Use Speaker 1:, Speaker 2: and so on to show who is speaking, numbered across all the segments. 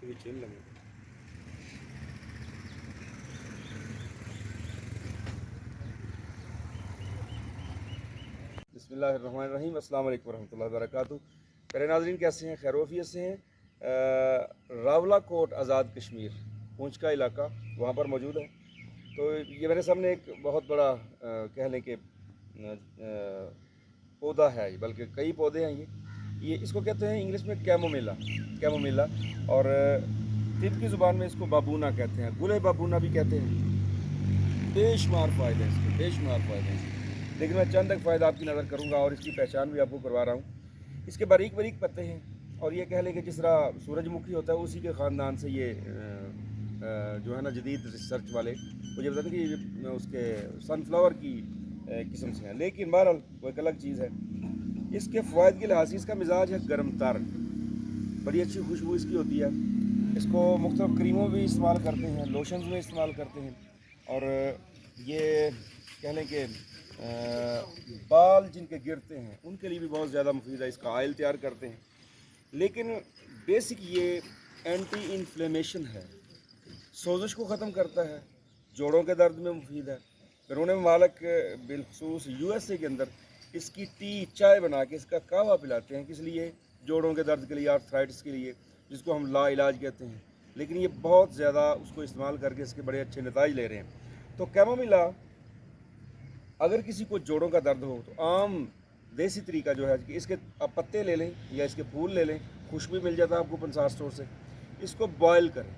Speaker 1: بسم اللہ الرحمن الرحیم، السلام علیکم ورحمۃ اللہ وبرکاتہ۔ پیارے ناظرین، کیسے ہیں؟ خیر وعافیت سے ہیں؟ راولا کوٹ آزاد کشمیر پونچھ کا علاقہ وہاں پر موجود ہے۔ تو یہ میرے سامنے ایک بہت بڑا کہہ لیں کہ پودا ہے، بلکہ کئی پودے ہیں۔ یہ اس کو کہتے ہیں انگلش میں کیمومیلا، اور طب کی زبان میں اس کو بابونا کہتے ہیں، گلے بابونا بھی کہتے ہیں۔ بے شمار فائدے ہیں اس کے، لیکن میں چند ایک فائدہ آپ کی نظر کروں گا اور اس کی پہچان بھی آپ کو کروا رہا ہوں۔ اس کے باریک باریک پتے ہیں، اور یہ کہہ لیں کہ جس طرح سورج مکھی ہوتا ہے اسی کے خاندان سے یہ جو ہے نا جدید ریسرچ والے مجھے بتاتے ہیں کہ یہ اس کے سن فلاور کی قسم سے ہیں، لیکن بہرحال وہ ایک الگ چیز ہے۔ اس کے فوائد کے لحاظ سے اس کا مزاج ہے گرم تر، بڑی اچھی خوشبو اس کی ہوتی ہے۔ اس کو مختلف کریموں میں استعمال کرتے ہیں، لوشنز میں استعمال کرتے ہیں، اور یہ کہہ لیں کہ بال جن کے گرتے ہیں ان کے لیے بھی بہت زیادہ مفید ہے۔ اس کا آئل تیار کرتے ہیں، لیکن بیسک یہ اینٹی انفلیمیشن ہے، سوزش کو ختم کرتا ہے، جوڑوں کے درد میں مفید ہے۔ بیرون ممالک بالخصوص USA کے اندر اس کی ٹی چائے بنا کے اس کا قہوہ پلاتے ہیں، کس لیے؟ جوڑوں کے درد کے لیے، آرتھرائٹس کے لیے، جس کو ہم لا علاج کہتے ہیں، لیکن یہ بہت زیادہ اس کو استعمال کر کے اس کے بڑے اچھے نتائج لے رہے ہیں۔ تو کیمومیلا اگر کسی کو جوڑوں کا درد ہو تو عام دیسی طریقہ جو ہے کہ اس کے آپ پتے لے لیں یا اس کے پھول لے لیں، خوشبو مل جاتا ہے آپ کو پنسار اسٹور سے، اس کو بوائل کریں،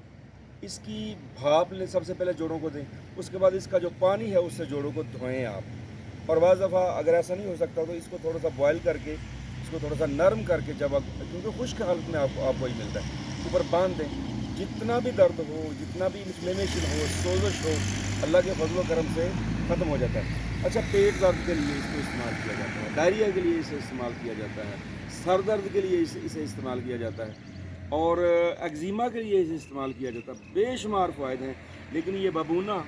Speaker 1: اس کی بھاپ لیں، سب سے پہلے جوڑوں کو دیں، اس کے بعد اس کا جو پانی ہے اس سے جوڑوں کو دھوئیں آپ، اور بعض دفعہ اگر ایسا نہیں ہو سکتا تو اس کو تھوڑا سا بوائل کر کے اس کو تھوڑا سا نرم کر کے جب آپ، کیونکہ خشک حالت میں آپ وہی ملتا ہے، اوپر باندھ دیں، جتنا بھی درد ہو، جتنا بھی انفلیمیشن ہو، سوزش ہو، اللہ کے فضل و کرم سے ختم ہو جاتا ہے۔ اچھا، پیٹ درد کے لیے اس کو استعمال کیا جاتا ہے، ڈائریا کے لیے اسے استعمال کیا جاتا ہے، سر درد کے لیے اسے استعمال کیا جاتا ہے، اور ایگزیما کے لیے اسے استعمال کیا جاتا ہے۔ بے شمار فوائد ہیں، لیکن یہ بابونا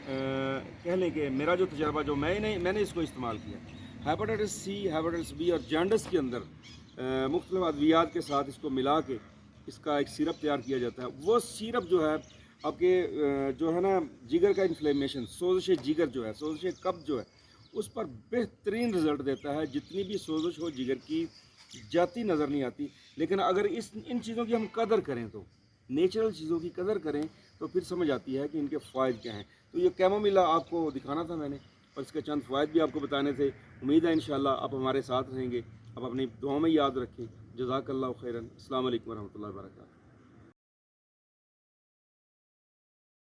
Speaker 1: کہہ لیں کہ میرا جو تجربہ، جو میں نے اس کو استعمال کیا، ہیپاٹائٹس C، ہیپاٹائٹس B اور جانڈس کے اندر مختلف ادویات کے ساتھ اس کو ملا کے اس کا ایک سیرپ تیار کیا جاتا ہے۔ وہ سیرپ جو ہے آپ کے جو ہے نا جگر کا انفلیمیشن، سوزش جگر جو ہے، سوزش قبض جو ہے، اس پر بہترین رزلٹ دیتا ہے۔ جتنی بھی سوزش ہو جگر کی جاتی نظر نہیں آتی، لیکن اگر ان چیزوں کی ہم قدر کریں، تو نیچرل چیزوں کی قدر کریں تو پھر سمجھ آتی ہے کہ ان کے فوائد کیا ہیں۔ تو یہ کیمومیلا آپ کو دکھانا تھا میں نے، اور اس کے چند فوائد بھی آپ کو بتانے تھے۔ امید ہے انشاءاللہ آپ ہمارے ساتھ رہیں گے، آپ اپنی دعاؤں میں یاد رکھیں۔ جزاک اللہ خیرا۔ السلام علیکم ورحمۃ اللہ وبرکاتہ۔